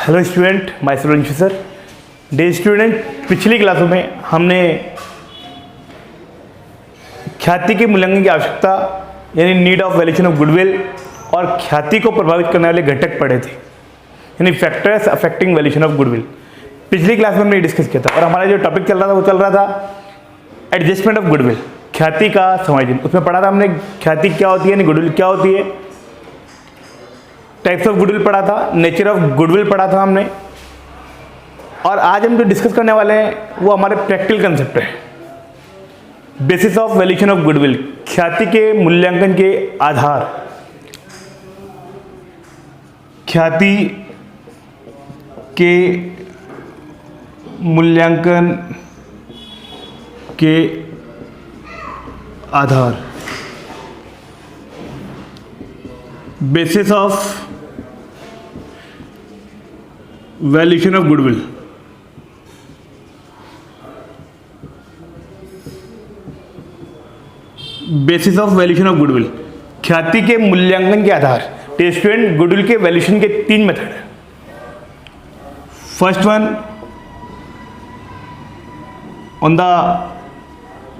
Hello student, my student sir. Day student, पिछली क्लासों में हमने ख्याति के मूल्यांकन की आवश्यकता यानी need of valuation of goodwill और ख्याति को प्रभावित करने वाले घटक पढ़े थे, यानी factors affecting valuation of goodwill. पिछली क्लास में हमने डिस्कस किया था और हमारा जो टॉपिक चल रहा था वो चल रहा था एडजस्टमेंट ऑफ गुडविल, ख्याति का समायोजन। उसमें पढ़ा था हमने ख्याति क्या होती है, यानी गुडविल क्या होती है, टाइप्स ऑफ गुडविल पढ़ा था, नेचर ऑफ गुडविल पढ़ा था हमने। और आज हम जो डिस्कस करने वाले हैं वो हमारे प्रैक्टिकल कंसेप्ट है, basis of valuation of goodwill, ख्याति के मूल्यांकन के आधार, ख्याति के मूल्यांकन के आधार, basis of valuation of goodwill. Basis of valuation of goodwill, ख्याति के मूल्यांकन के आधार। स्टूडेंट, गुडविल के वैल्यूएशन के तीन मेथड है। First one on the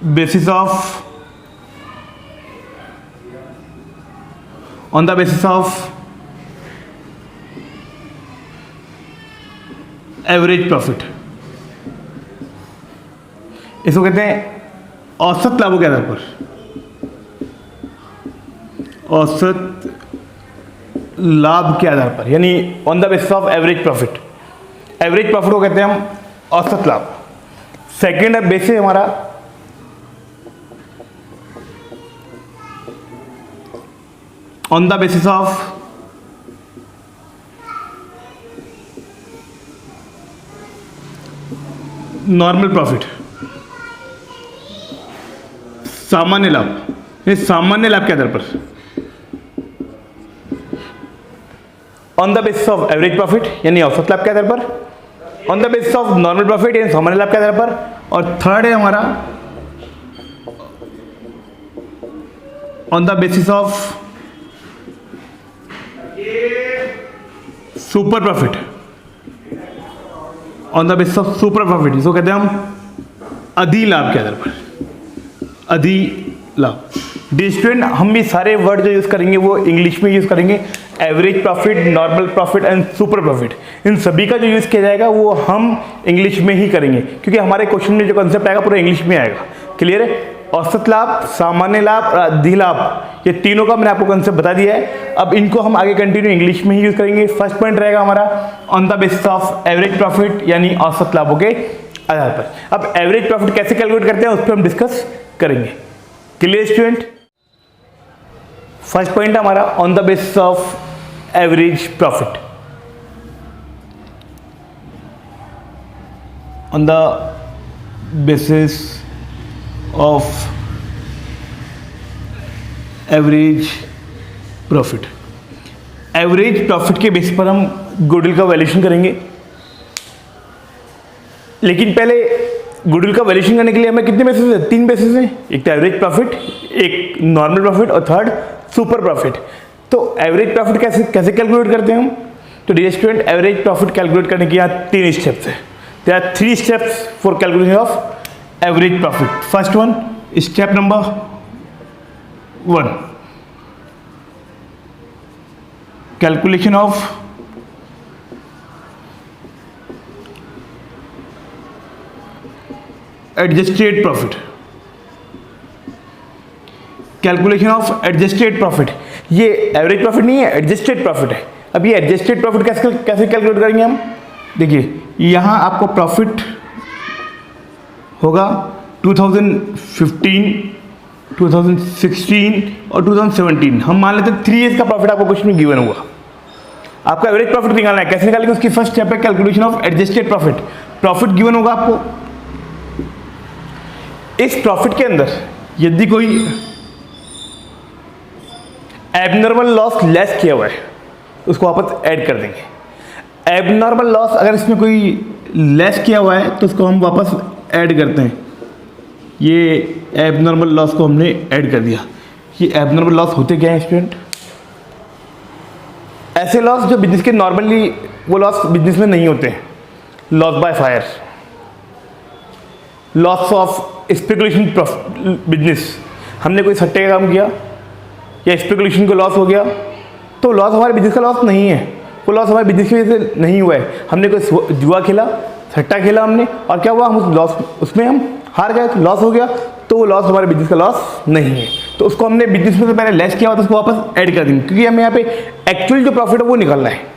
basis of average profit, इसको कहते हैं औसत लाभों के आधार पर, औसत लाभ के आधार पर, यानी on the basis of average profit. Average profit को कहते हैं हम औसत लाभ। सेकेंड है बेसिस हमारा on the basis of normal profit, सामान्य लाभ, ये सामान्य लाभ के आधार पर। On the basis of average profit यानी औसत लाभ के आधार पर, on the basis of normal profit यानी सामान्य लाभ के आधार पर, और थर्ड है हमारा on the basis of super profit, on the basis of super profit, जिसको कहते हैं हम अधिलाभ के आधार पर, अधिलाभ। स्टूडेंट, हम भी सारे वर्ड जो यूज करेंगे वो इंग्लिश में यूज करेंगे। Average profit, normal profit and super profit, इन सभी का जो यूज किया जाएगा वो हम इंग्लिश में ही करेंगे, क्योंकि हमारे क्वेश्चन में जो कंसेप्ट आएगा पूरा इंग्लिश में आएगा। क्लियर है? औसत लाभ, सामान्य लाभ और अधिलाभ, ये तीनों का मैंने आपको कंसेप्ट बता दिया है। अब इनको हम आगे कंटिन्यू इंग्लिश में ही यूज करेंगे। फर्स्ट पॉइंट रहेगा हमारा on the basis of average profit यानी औसत लाभों के आधार पर। अब एवरेज प्रॉफिट कैसे कैलकुलेट करते हैं उस पर हम डिस्कस करेंगे। Clear student? फर्स्ट पॉइंट हमारा on the basis of average profit. On the basis of average profit, average profit के बेस पर हम गुडविल का वैल्यूएशन करेंगे। लेकिन पहले गुडविल का वैल्यूएशन करने के लिए हमें कितने बेसिस है? तीन बेसिस हैं, एक तो एवरेज प्रॉफिट, एक नॉर्मल प्रॉफिट और थर्ड सुपर प्रॉफिट। तो एवरेज प्रॉफिट कैसे कैलकुलेट करते हैं हम? तो dear student, average profit calculate करने के यहाँ तीन स्टेप्स है। There are three steps for calculation of average profit. First one, step number 1, calculation of adjusted profit. Calculation of adjusted profit, ये एवरेज प्रॉफिट नहीं है, एडजस्टेड प्रॉफिट है। अब ये एडजस्टेड प्रॉफिट कैसे कैलकुलेट करेंगे हम? देखिए, यहाँ आपको प्रॉफिट होगा 2015, 2016 और 2017। हम मान लेते हैं 3 ईयर्स का प्रॉफिट आपको क्वेश्चन में गिवन हुआ। आपका एवरेज प्रॉफिट निकालना है। कैसे निकालेंगे? उसकी फर्स्ट स्टेप है calculation of adjusted profit. Profit given होगा आपको, इस प्रॉफिट के अंदर यदि कोई एबनॉर्मल लॉस लेस किया हुआ है उसको वापस ऐड कर देंगे। एबनॉर्मल लॉस अगर इसमें कोई लेस किया हुआ है तो उसको हम वापस ऐड करते हैं। ये एबनॉर्मल लॉस को हमने ऐड कर दिया। ये एबनॉर्मल लॉस होते क्या है स्टूडेंट? ऐसे लॉस जो बिजनेस के नॉर्मली वो लॉस बिजनेस में नहीं होते हैं, loss by fire, loss of speculation business, हमने कोई सट्टे का काम किया या स्पेकुलेशन को लॉस हो गया, तो लॉस हमारे बिजनेस का लॉस नहीं है, वो लॉस हमारे बिजनेस की वजह से नहीं हुआ है। हमने कोई जुआ खेला, सट्टा खेला हमने, और क्या हुआ, हम उस लॉस उसमें हम हार गए, तो लॉस हो गया, तो वो लॉस हमारे बिजनेस का लॉस नहीं है। तो उसको हमने बिजनेस में से पहले लेस किया हुआ था, उसको वापस ऐड कर देंगे, क्योंकि हमें यहाँ पे एक्चुअल जो प्रॉफिट है वो निकालना है।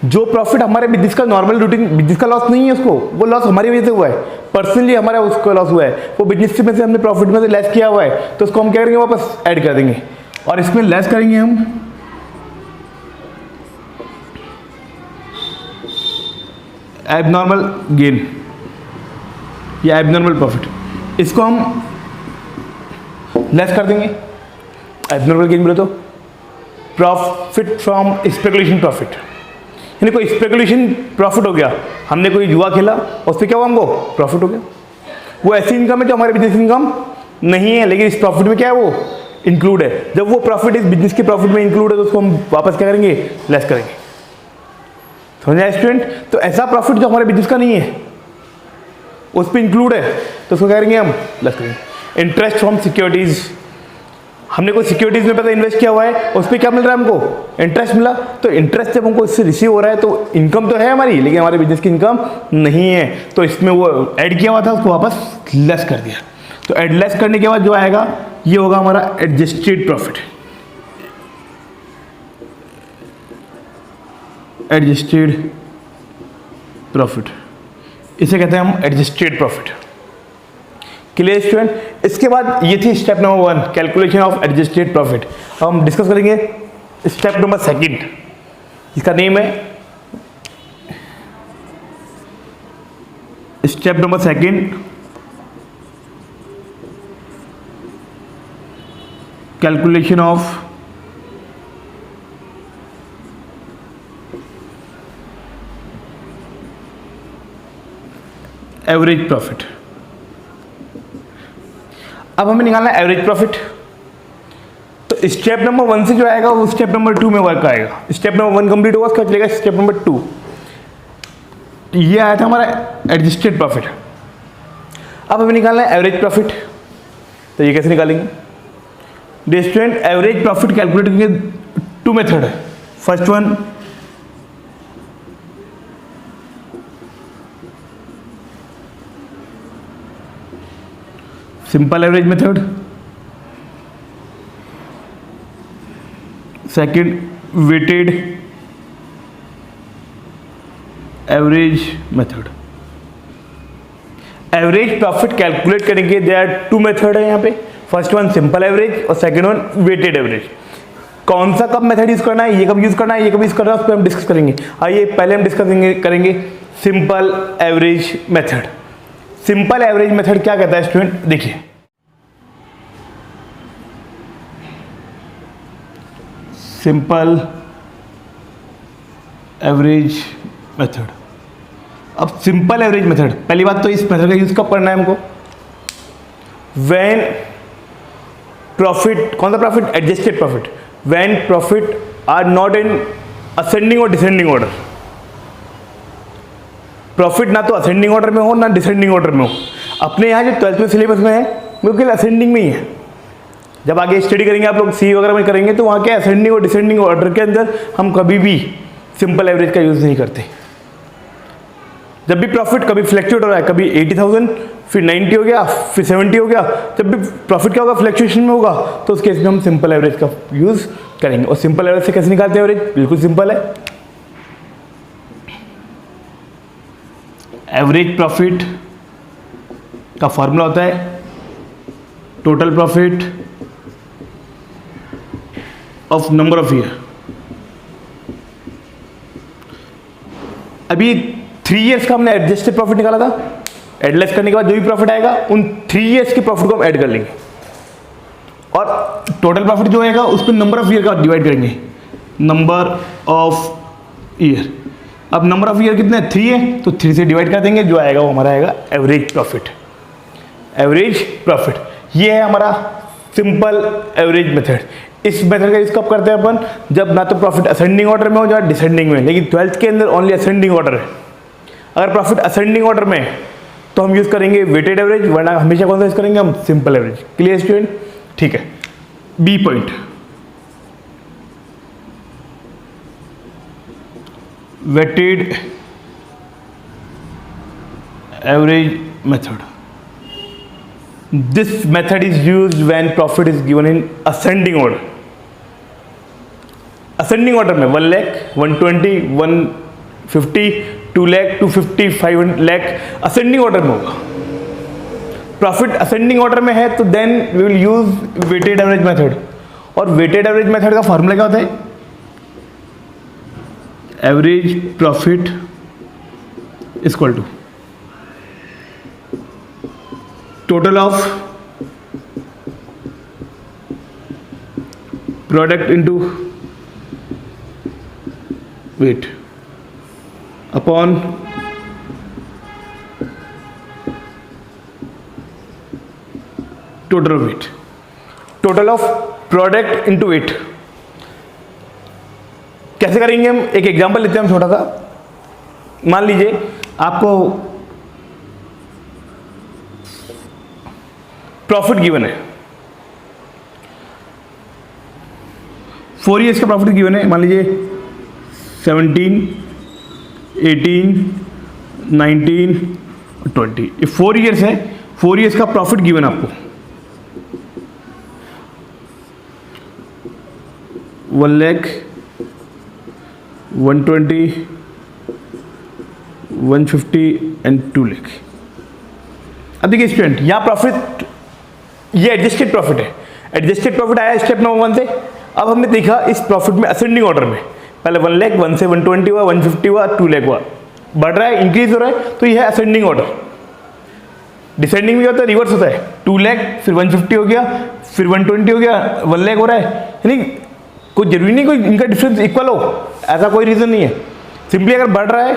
जो प्रॉफिट हमारे बिजनेस का नॉर्मल रूटीन बिजनेस का लॉस नहीं है, उसको वो लॉस हमारी वजह से हुआ है, पर्सनली हमारा उसका लॉस हुआ है, वो बिजनेस में से हमने प्रॉफिट में से लेस किया हुआ है, तो उसको हम क्या करेंगे, वापस ऐड कर देंगे। और इसमें लेस करेंगे हम एबनॉर्मल गेन या एबनॉर्मल प्रॉफिट, इसको हम लेस कर देंगे। एबनॉर्मल गेन बोले तो प्रॉफिट फ्रॉम स्पेकुलेशन प्रॉफिट, यानी कोई स्पेकुलेशन प्रॉफिट हो गया, हमने कोई जुआ खेला और उससे क्या हुआ, हमको प्रॉफिट हो गया। वो ऐसी इनकम है जो हमारे बिजनेस इनकम नहीं है, लेकिन इस प्रॉफिट में क्या है, वो इंक्लूड है। जब वो प्रॉफिट इस बिजनेस के प्रॉफिट में इंक्लूड है, तो उसको हम वापस क्या करेंगे, लेस करेंगे। समझा स्टूडेंट? तो ऐसा प्रॉफिट जो हमारे बिजनेस का नहीं है, उस पर इंक्लूड है, तो उसको क्या करेंगे, हम लेस करेंगे। इंटरेस्ट फ्रॉम सिक्योरिटीज, हमने कोई सिक्योरिटीज में पैसा इन्वेस्ट किया हुआ है, उस पर क्या मिल रहा है, हमको इंटरेस्ट मिला, तो इंटरेस्ट जब हमको इससे रिसीव हो रहा है, तो इनकम तो है हमारी, लेकिन हमारे बिजनेस की इनकम नहीं है, तो इसमें वो ऐड किया हुआ था, उसको वापस लेस कर दिया। तो ऐड लेस करने के बाद जो आएगा, ये होगा हमारा एडजस्टेड प्रॉफिट। एडजस्टेड प्रॉफिट, इसे कहते हैं हम एडजस्टेड प्रॉफिट। Clear student? इसके बाद ये थी step number 1, calculation of adjusted profit. अब हम डिस्कस करेंगे स्टेप नंबर 2, इसका नेम है step number 2, calculation of average profit. अब हमें निकालना है एवरेज प्रॉफिट, तो स्टेप नंबर 1 से जो आएगा वो स्टेप नंबर 2 में वर्क आएगा। स्टेप नंबर 1 कंप्लीट होगा, उसका चलेगा स्टेप नंबर 2। ये आया था हमारा एडजस्टेड प्रॉफिट। अब हमें निकालना है एवरेज प्रॉफिट, तो ये कैसे निकालेंगे स्टूडेंट? एवरेज प्रॉफिट कैलकुलेट करने के 2 मेथड है। First one, simple average method, second weighted average method. Average profit calculate करेंगे, देयर आर 2 मेथड है यहाँ पे। फर्स्ट वन सिंपल एवरेज और सेकंड वन वेटेड एवरेज। कौन सा कब मेथड यूज करना है, ये कब यूज करना है, ये कब यूज करना है, उस पर हम डिस्कस करेंगे। आइए पहले हम डिस्कस करेंगे simple average method. Simple average method क्या कहता है स्टूडेंट? देखिए, सिंपल एवरेज मेथड। अब सिंपल एवरेज मेथड, पहली बात तो इस मेथड का यूज कब करना है हमको? व्हेन प्रॉफिट, कौन सा profit? Adjusted profit. When profit are not in ascending और डिसेंडिंग ऑर्डर। प्रॉफिट ना तो असेंडिंग ऑर्डर में हो ना डिसेंडिंग ऑर्डर में हो। अपने यहाँ जो 12th में सिलेबस में है बिल्कुल असेंडिंग में ही है। जब आगे स्टडी करेंगे आप लोग सी वगैरह में करेंगे, तो वहाँ के असेंडिंग और डिसेंडिंग ऑर्डर के अंदर हम कभी भी सिंपल एवरेज का यूज़ नहीं करते। जब भी प्रॉफिट कभी फ्लैक्चुएट हो रहा है, कभी 80,000 फिर 90 हो गया फिर 70 हो गया, जब भी प्रॉफिट क्या होगा, फ्लैक्चुएशन में होगा, तो उस केस में हम सिंपल एवरेज का यूज़ करेंगे। और सिंपल एवरेज से कैसे निकालते हैं एवरेज? बिल्कुल सिंपल है। एवरेज प्रॉफिट का फॉर्मूला होता है total profit of number of year. अभी 3 इयर्स का हमने एडजस्टेड प्रॉफिट निकाला था। एडलेस करने के बाद जो भी प्रॉफिट आएगा उन 3 इयर्स के प्रॉफिट को हम ऐड कर लेंगे और टोटल प्रॉफिट जो आएगा उस पर नंबर ऑफ ईयर का डिवाइड करेंगे, नंबर ऑफ ईयर। अब नंबर ऑफ ईयर कितने? 3 है, तो 3 से डिवाइड कर देंगे, जो आएगा वो हमारा आएगा एवरेज प्रॉफिट। एवरेज प्रॉफिट ये है हमारा सिंपल एवरेज मेथड। इस मेथड का यूज कब करते हैं अपन, जब ना तो प्रॉफिट असेंडिंग ऑर्डर में हो या डिसेंडिंग में, लेकिन 12th के अंदर ओनली असेंडिंग ऑर्डर है। अगर प्रॉफिट असेंडिंग ऑर्डर में है तो हम यूज करेंगे वेटेड एवरेज, वरना हमेशा कौन सा यूज करेंगे हम, सिंपल एवरेज। Clear student? ठीक है। B point, weighted average method. This method is used when profit is given in ascending order. Ascending order में 1 लाख, 120, 150, 2 लाख, 250, 5 लाख ascending order में होगा। प्रॉफिट ascending order में है तो then we will use weighted average method। और weighted average method का formula क्या होता है? Average profit equal to total of product into weight upon total of weight, total of product into weight। कैसे करेंगे हम? एक एग्जांपल लेते हैं हम छोटा सा। मान लीजिए आपको प्रॉफिट गिवन है, 4 ईयर्स का प्रॉफिट गिवन है, मान लीजिए 17, 18, 19, 20, ये 4 ईयर्स है। 4 ईयर्स का प्रॉफिट गिवन आपको 1 लाख, 120, 150 एंड 2 लाख। अब देखिए स्टूडेंट, यहाँ प्रॉफिट ये एडजस्टेड प्रॉफिट है। एडजस्टेड प्रॉफिट आया स्टेप नंबर 1 से। अब हमने देखा इस प्रॉफिट में असेंडिंग ऑर्डर में पहले 1 लाख, 1 से 120 हुआ, 150 हुआ, 2 लाख हुआ, बढ़ रहा है, इंक्रीज हो रहा है, तो यह है असेंडिंग ऑर्डर। डिसेंडिंग में क्या होता है? रिवर्स होता है। 2 लाख फिर 150 हो गया, फिर 120 हो गया, 1 लाख हो रहा है। यानी कोई जरूरी नहीं कोई इनका डिफरेंस इक्वल हो, ऐसा कोई रीजन नहीं है। सिंपली अगर बढ़ रहा है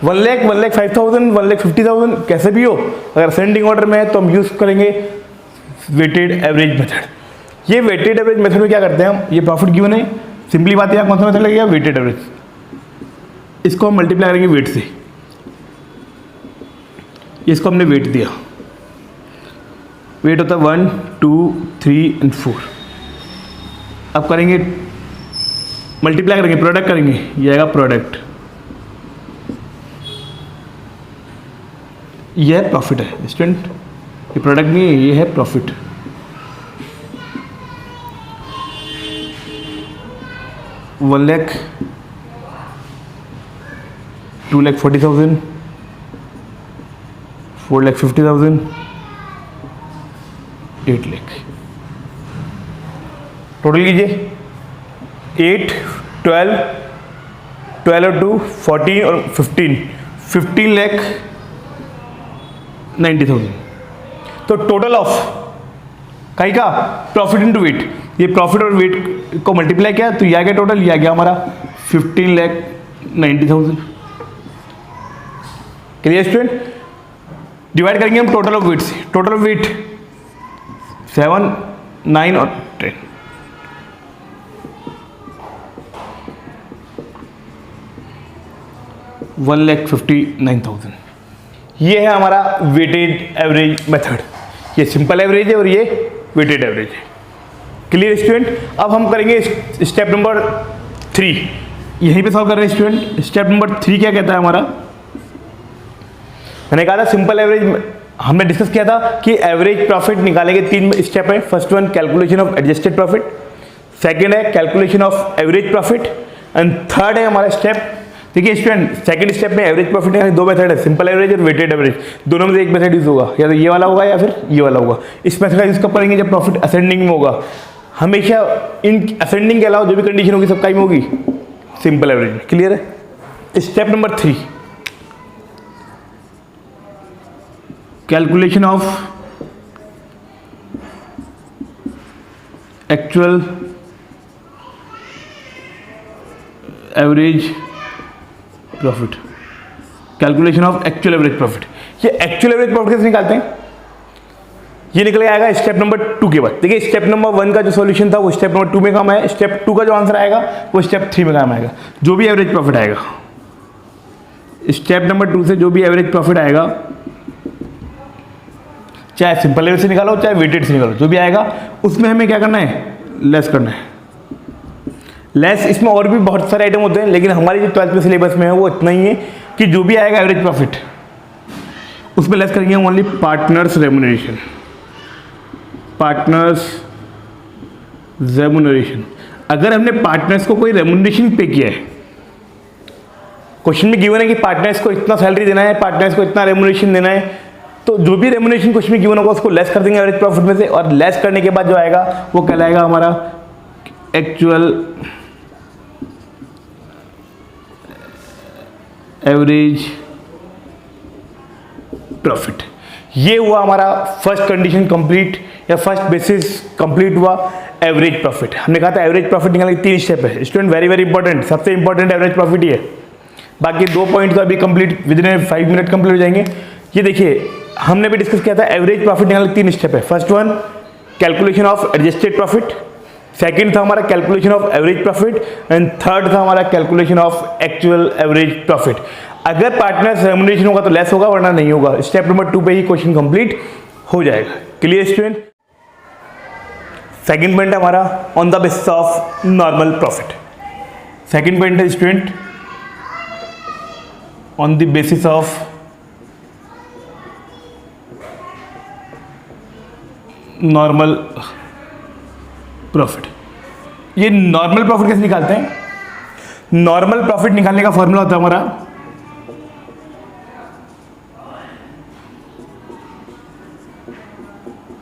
1 लाख, 1,05,000, 1,50,000 कैसे भी हो, अगर असेंडिंग ऑर्डर में है तो हम यूज करेंगे वेटेड एवरेज मेथड। ये वेटेड एवरेज मेथड में क्या करते हैं हम, ये प्रॉफिट गिवन है, सिंपली बात है, कौन सा मेथड लगेगा? Weighted average. इसको हम मल्टीप्लाई करेंगे वेट से। इसको हमने वेट दिया, वेट होता है 1, 2, 3 एंड 4। अब करेंगे मल्टीप्लाई करेंगे, प्रोडक्ट करेंगे, ये आएगा प्रोडक्ट, ये है प्रॉफिट है स्टूडेंट, ये प्रोडक्ट नहीं है, ये है profit. One lakh, 2,40,000, 4,50,000, 8 lakh. Total कीजिए 8, 12, 12 और 2, 14 और 15,90,000। तो टोटल ऑफ कहीं का प्रॉफिट इनटू वेट, ये प्रॉफिट और वेट को मल्टीप्लाई किया तो ये आ गया टोटल, ये आ गया हमारा 15,90,000। Clear student? डिवाइड करेंगे हम टोटल ऑफ वेट से। टोटल ऑफ वेट 7, 9 और 10। $1,59,000। ये है हमारा वेटेड एवरेज मेथड। ये सिंपल एवरेज है और ये वेटेड एवरेज है। Clear student? अब हम करेंगे स्टेप नंबर 3, यहीं पे सॉल्व कर रहे हैं स्टूडेंट। स्टेप नंबर 3 क्या कहता है हमारा? मैंने कहा था सिंपल एवरेज, हमने डिस्कस किया था कि एवरेज प्रॉफिट निकालेंगे 3 स्टेप है। First one calculation of adjusted profit, second है calculation of average profit and third है हमारा स्टेप। देखिए स्टूडेंट, सेकंड स्टेप में एवरेज प्रॉफिट निकालने 2 मेथड है, सिंपल एवरेज और वेटेड एवरेज। दोनों में से एक मेथड यूज होगा, या तो ये वाला होगा या फिर ये वाला होगा। इस मेथड का यूज कब करेंगे? जब प्रॉफिट असेंडिंग में होगा। हमेशा इन असेंडिंग के अलावा जो भी कंडीशन होगी सब टाइम होगी सिंपल एवरेज में। क्लियर है? Step number 3 calculation of actual average profit. Calculation of actual average profit. ये एक्चुअल एवरेज प्रॉफिट कैसे निकालते हैं? ये निकल के आएगा स्टेप नंबर 2 के बाद। देखिए स्टेप नंबर 1 का जो सॉल्यूशन था वो स्टेप नंबर 2 में काम आया, स्टेप 2 का जो आंसर आएगा वो स्टेप 3 में काम आएगा। जो भी एवरेज प्रॉफिट आएगा स्टेप नंबर 2 से, जो भी एवरेज प्रॉफिट आएगा, चाहे सिंपल लेवल से निकालो चाहे वेटेड से निकालो, जो भी आएगा उसमें हमें क्या करना है, लेस करना है। लेस इसमें और भी बहुत सारे आइटम होते हैं, लेकिन हमारी जो 12th में सिलेबस में है वो इतना ही है कि जो भी आएगा एवरेज प्रॉफिट उसमें लेस करेंगे only partners remuneration. Partners remuneration, अगर हमने पार्टनर्स को कोई रेम्यूनरेशन पे किया है, क्वेश्चन में गिवन है कि पार्टनर्स को इतना सैलरी देना है, पार्टनर्स को इतना रेम्यूनरेशन देना है, तो जो भी रेम्यूनरेशन क्वेश्चन में गिवन होगा उसको लेस कर देंगे एवरेज प्रॉफिट में से, और लेस करने के बाद जो आएगा वो कहलाएगा हमारा एक्चुअल एवरेज प्रॉफिट। ये हुआ हमारा फर्स्ट कंडीशन कंप्लीट, या फर्स्ट बेसिस कंप्लीट हुआ एवरेज प्रॉफिट। हमने कहा था एवरेज प्रॉफिट निकालने के 3 स्टेप है स्टूडेंट, वेरी वेरी इंपॉर्टेंट, सबसे इंपॉर्टेंट एवरेज प्रॉफिट ही है। बाकी 2 पॉइंट तो अभी complete with in 5 minute complete हो जाएंगे। ये देखिए हमने भी डिस्कस किया था एवरेज प्रॉफिट निकालने के 3 स्टेप है। First one calculation of adjusted profit, second था हमारा calculation of average profit, and third था हमारा calculation of actual average profit. अगर पार्टनर्स रेम्यूनरेशन होगा तो लेस होगा, वरना नहीं होगा। स्टेप नंबर 2 पे ही क्वेश्चन कंप्लीट हो जाएगा। Clear student? सेकंड पॉइंट है हमारा on the basis of normal profit. Second point है student on the basis of normal profit. ये नॉर्मल प्रॉफिट कैसे निकालते हैं? नॉर्मल प्रॉफिट निकालने का फॉर्मूला होता है हमारा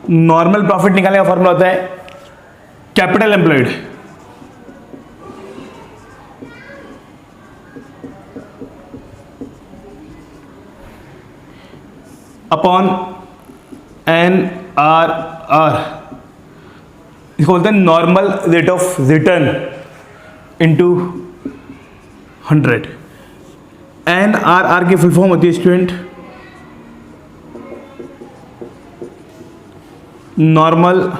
नॉर्मल प्रॉफिट निकालने का फॉर्मूला होता है कैपिटल एम्प्लॉयड अपॉन NRR, इसको बोलते हैं normal rate of return into 100। NRR की फुल फॉर्म होती है student normal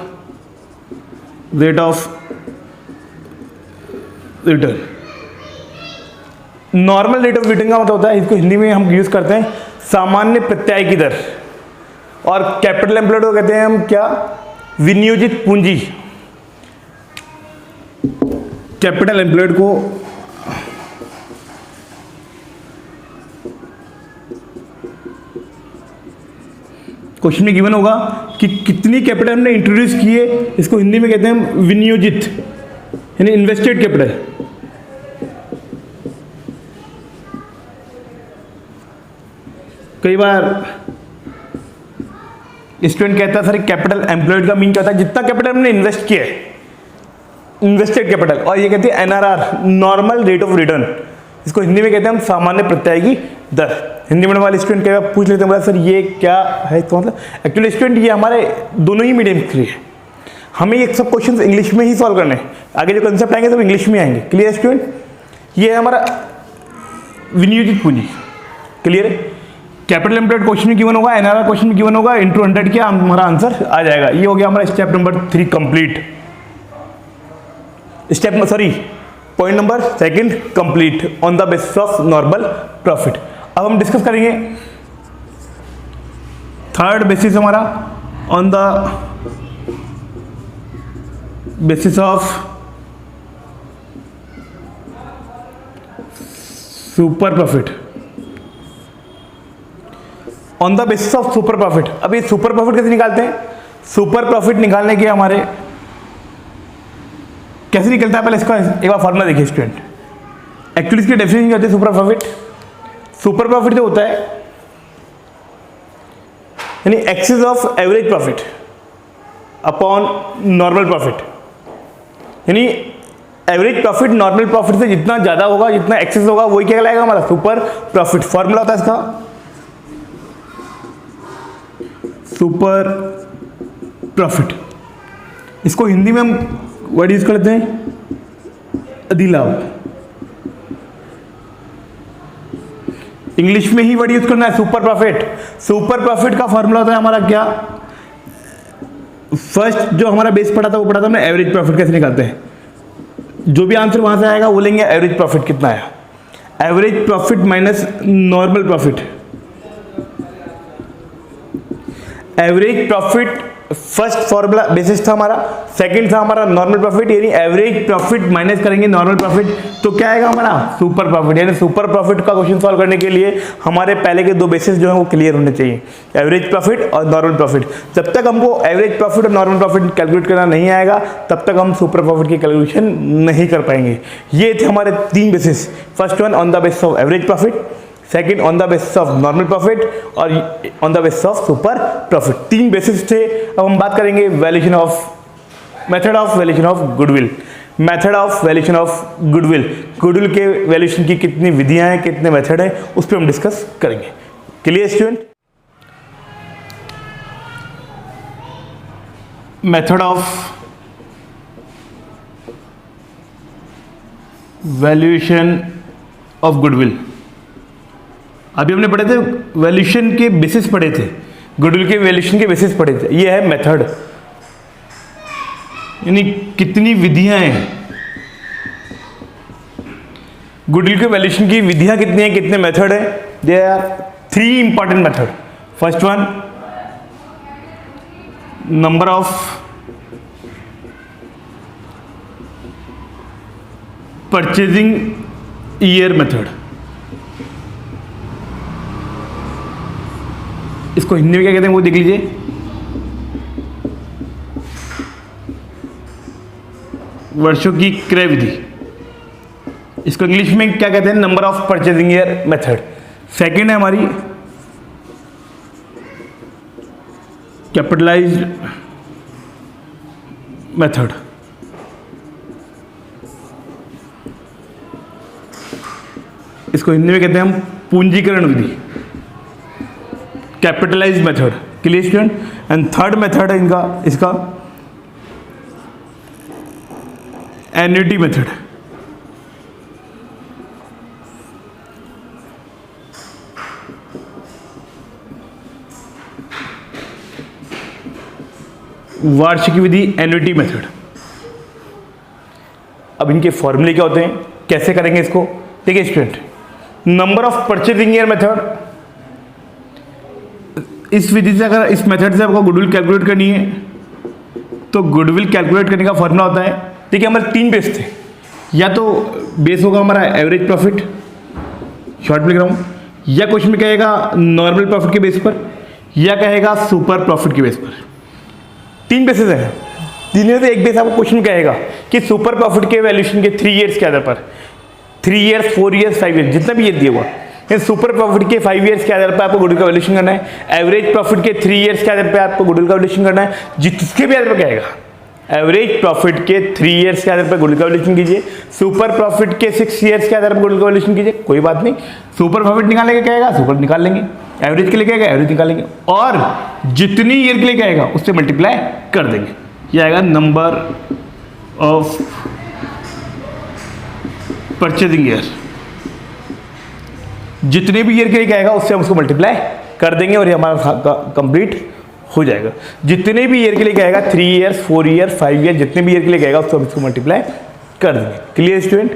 rate of return. Normal rate of return का मतलब होता है, इसको हिंदी में हम यूज करते हैं सामान्य प्रत्याय की दर, और कैपिटल एम्प्लॉयड को कहते हैं हम क्या, विनियोजित पूंजी। कैपिटल एम्प्लॉयड को क्वेश्चन में गिवन होगा कि कितनी कैपिटल हमने इंट्रोड्यूस की है, इसको हिंदी में कहते हैं हम विनियोजित, यानी इन्वेस्टेड कैपिटल। कई बार स्टूडेंट कहता है सर कैपिटल एम्प्लॉयड का मीन क्या होता है, जितना कैपिटल हमने इन्वेस्ट किया है, इन्वेस्टेड कैपिटल। और ये कहते हैं NRR normal rate of return, इसको हिंदी में कहते हैं हम सामान्य प्रत्याय की दर। हिंदी मीडियम वाले स्टूडेंट कई बार पूछ लेते हैं सर ये क्या है, तो मतलब एक्चुअली स्टूडेंट ये हमारे दोनों ही मीडियम के लिए है, हमें ये सब क्वेश्चन इंग्लिश में ही सॉल्व करने हैं, आगे जो कंसेप्ट आएंगे सब इंग्लिश में आएंगे। Clear student? ये है हमारा विनियोजित पूंजी। क्लियर है? कैपिटल एम्प्लॉयड क्वेश्चन में गिवन होगा, NRR क्वेश्चन में गिवन होगा, इंटू 100 किया हमारा आंसर आ जाएगा। ये हो गया हमारा step number 3 complete. Step sorry point number 2 complete on the basis of normal profit. अब हम डिस्कस करेंगे थर्ड बेसिस हमारा on the basis of super profit. On the basis of super profit. अब ये सुपर प्रॉफिट कैसे निकालते हैं? Super profit निकालने के हमारे कैसे निकलता है, पहले इसका एक बार फॉर्मूला देखिए स्टूडेंट। एक्चुअली इसकी डेफिनेशन क्या होती है सुपर प्रॉफिट? सुपर प्रॉफिट जो होता है यानी excess of average profit upon normal profit, यानी एवरेज प्रॉफिट नॉर्मल प्रॉफिट से जितना ज्यादा होगा, जितना एक्सेस होगा, वही क्या कहलाएगा हमारा सुपर प्रॉफिट। फॉर्मूला होता है इसका सुपर प्रॉफिट। इसको हिंदी में हम वर्ड यूज करते हैं अधिलाभ, इंग्लिश में ही वर्ड यूज करना है सुपर प्रॉफिट। सुपर प्रॉफिट का फॉर्मूला होता है हमारा क्या, फर्स्ट जो हमारा बेस पढ़ा था वो पढ़ा था हमने एवरेज प्रॉफिट कैसे निकालते हैं। जो भी आंसर वहां से आएगा वो लेंगे एवरेज प्रॉफिट कितना आया, average profit minus normal profit. Average profit first formula basis था हमारा, सेकंड था हमारा नॉर्मल प्रॉफिट, यानी एवरेज प्रॉफिट माइनस करेंगे नॉर्मल प्रॉफिट तो क्या आएगा हमारा सुपर प्रॉफिट। यानी सुपर प्रॉफिट का क्वेश्चन सॉल्व करने के लिए हमारे पहले के दो बेसिस जो है वो क्लियर होने चाहिए, एवरेज प्रॉफिट और नॉर्मल प्रॉफिट। जब तक हमको एवरेज प्रॉफिट और नॉर्मल प्रॉफिट कैलकुलेट करना नहीं आएगा तब तक हम सुपर प्रॉफिट की कैलकुलेशन नहीं कर पाएंगे। ये थे हमारे तीन basis, first one on the basis of average profit, second on the basis of normal profit और on the basis of super profit. तीन बेसिस थे। अब हम बात करेंगे valuation of method of valuation of goodwill. Method of valuation of goodwill, goodwill के valuation की कितनी विधियां हैं, कितने मेथड हैं, उस पर हम डिस्कस करेंगे। Clear student? Method of valuation of goodwill, अभी हमने पढ़े थे वैल्यूएशन के बेसिस पढ़े थे, गुडविल के वैल्यूएशन के बेसिस पढ़े थे। ये है मेथड, यानी कितनी विधियां हैं, गुडविल के वैल्यूएशन की विधियां कितनी हैं, कितने मेथड हैं। There are 3 important method. First one number of purchasing year method, इसको हिंदी में क्या कहते हैं वो देख लीजिए। वर्षों की क्रय विधि, इसको इंग्लिश में क्या कहते हैं, number of purchasing year method. Second है हमारी कैपिटलाइज्ड मेथड, इसको हिंदी में कहते हैं हम पूंजीकरण विधि, capitalised method. Clear student? And third method है इनका इसका एन्युटी मेथड। वार्षिक विधि, एन्युटी मेथड। अब इनके फॉर्मूले क्या होते हैं, कैसे करेंगे इसको? देखिए student, number of purchasing year method, इस विधि से अगर इस मेथड से आपको गुडविल कैलकुलेट करनी है तो गुडविल कैलकुलेट करने का फॉर्मूला होता है, देखिए हमारे 3 बेस थे, या तो बेस होगा हमारा average profit short play ground, या क्वेश्चन में कहेगा नॉर्मल प्रॉफिट के बेस पर, या कहेगा सुपर प्रॉफिट के बेस पर। 3 बेसिस है, तीन में से एक बेस आपको क्वेश्चन कहेगा कि सुपर प्रॉफिट के वैल्यूएशन के 3 ईयर्स के आधार पर, 3 ईयर्स 4 ईयर्स 5 ईयर्स जितना भी ये दिया हुआ, सुपर प्रॉफिट के 5 ईयर्स के आधार पर आपको गुडविल का वैल्यूएशन करना है, एवरेज प्रॉफिट के 3 ईयर्स के आधार पर आपको गुडविल का वैल्यूएशन करना है। जिसके भी आधार पर कहेगा, एवरेज प्रॉफिट के 3 ईयर्स के आधार पर गुडविल का वैल्यूएशन कीजिए, सुपर प्रॉफिट के 6 ईयर्स के आधार पर गुडविल का वैल्यूएशन कीजिए, कोई बात नहीं। सुपर प्रॉफिट निकालने के कहेगा सुपर निकाल लेंगे, एवरेज के लिए कहेगा एवरेज निकाल लेंगे, और जितनी ईयर के लिए कहेगा उससे मल्टीप्लाई कर देंगे। यह आएगा नंबर ऑफ परचेजिंग ईयर, जितने भी ईयर के लिए कहेगा उससे हम उसको मल्टीप्लाई कर देंगे और ये हमारा कंप्लीट हो जाएगा। जितने भी ईयर के लिए कहेगा 3 ईयर्स 4 ईयर 5 ईयर जितने भी ईयर के लिए कहेगा उसको हम इसको मल्टीप्लाई कर देंगे। Clear student?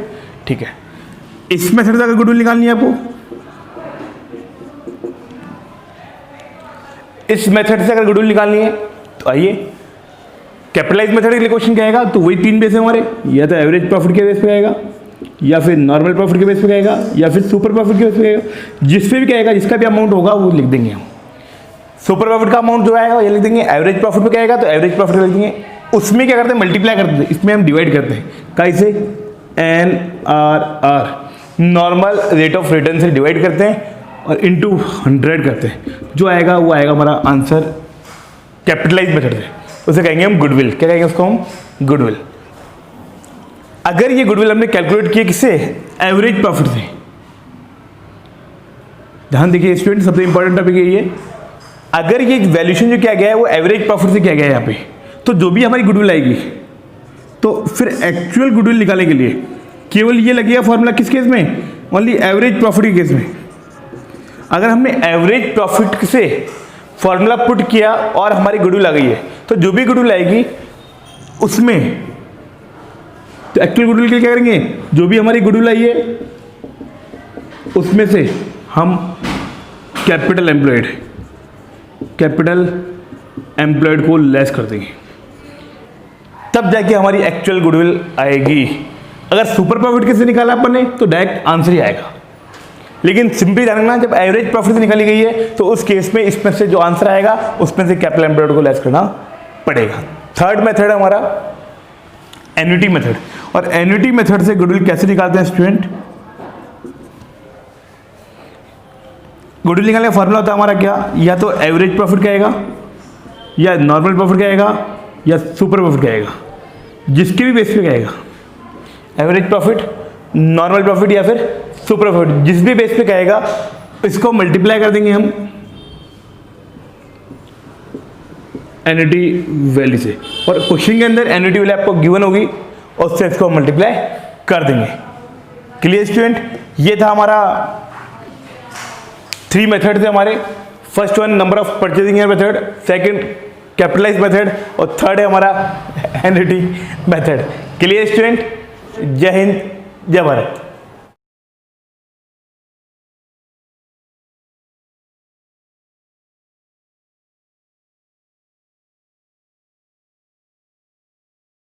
ठीक है, इस मेथड से अगर गुडविल निकालनी है आपको, इस मेथड से अगर गुडविल निकालनी है तो आइए, कैपिटलाइज मेथड के लिए क्वेश्चन कहेगा तो वही 3 बेस है हमारे, या तो एवरेज प्रॉफिट के बेस पे कहेगा, या फिर नॉर्मल प्रॉफिट के बेस पे कहेगा, या फिर सुपर प्रॉफिट के बेस पे कहेगा। जिस पे भी कहेगा, जिसका भी अमाउंट होगा वो लिख देंगे हम। सुपर प्रॉफिट का अमाउंट जो आएगा ये लिख देंगे, एवरेज प्रॉफिट पे कहेगा तो एवरेज प्रॉफिट लिख देंगे। उसमें क्या करते हैं, मल्टीप्लाई करते हैं, इसमें हम डिवाइड करते हैं, कैसे, NRR normal rate of return से डिवाइड करते हैं और इनटू 100 करते हैं, जो आएगा वो आएगा हमारा आंसर कैपिटलाइज मेथड से, उसे कहेंगे हम गुडविल। क्या कहेंगे उसको हम? गुडविल। अगर ये गुडविल हमने कैलकुलेट किया किससे? एवरेज प्रॉफिट से। ध्यान देखिए स्टूडेंट, सबसे इंपॉर्टेंट टॉपिक है ये, अगर ये वैल्यूएशन जो किया गया है वो एवरेज प्रॉफिट से किया गया है यहाँ पे, तो जो भी हमारी गुडविल आएगी तो फिर एक्चुअल गुडविल निकालने के लिए केवल ये लगेगा फॉर्मूला किस केस में? ओनली एवरेज प्रॉफिट के केस में। अगर हमने एवरेज प्रॉफिट से फॉर्मूला पुट किया और हमारी गुडविल आ गई है, तो जो भी गुडविल आएगी उसमें, तो एक्चुअल गुडविल के क्या करेंगे, जो भी हमारी गुडविल आई है उसमें से हम कैपिटल एम्प्लॉयड को लेस कर देंगे, तब जाके हमारी एक्चुअल गुडविल आएगी। अगर सुपर प्रॉफिट किससे निकाला अपन ने तो डायरेक्ट आंसर ही आएगा, लेकिन सिंपली जानना जब एवरेज प्रॉफिट से निकाली गई है तो उस केस में इसमें से जो आंसर आएगा उसमें से कैपिटल एम्प्लॉयड को लेस करना पड़ेगा। थर्ड मेथड है हमारा एन्युटी मेथड, और एन्युटी मेथड से गुडविल कैसे निकालते हैं स्टूडेंट? गुडविल निकालने का फॉर्मूला होता है हमारा क्या, या तो एवरेज प्रॉफिट का आएगा, या नॉर्मल प्रॉफिट का आएगा, या सुपर प्रॉफिट का आएगा, जिसके भी बेस पे आएगा, एवरेज प्रॉफिट, नॉर्मल प्रॉफिट या फिर सुपर प्रॉफिट, जिस भी बेस पे कहेगा इसको मल्टीप्लाई कर देंगे हम एन्युटी वैल्यू से, और क्वेश्चन के अंदर एन्युटी वैल्यू आपको गिवन होगी और उससे इसको मल्टीप्लाई कर देंगे। Clear student? ये था हमारा 3 मेथड थे हमारे। First one number of purchasing method, second capitalize method, और थर्ड है हमारा एन्युटी मेथड। Clear student? जय हिंद, जय भारत।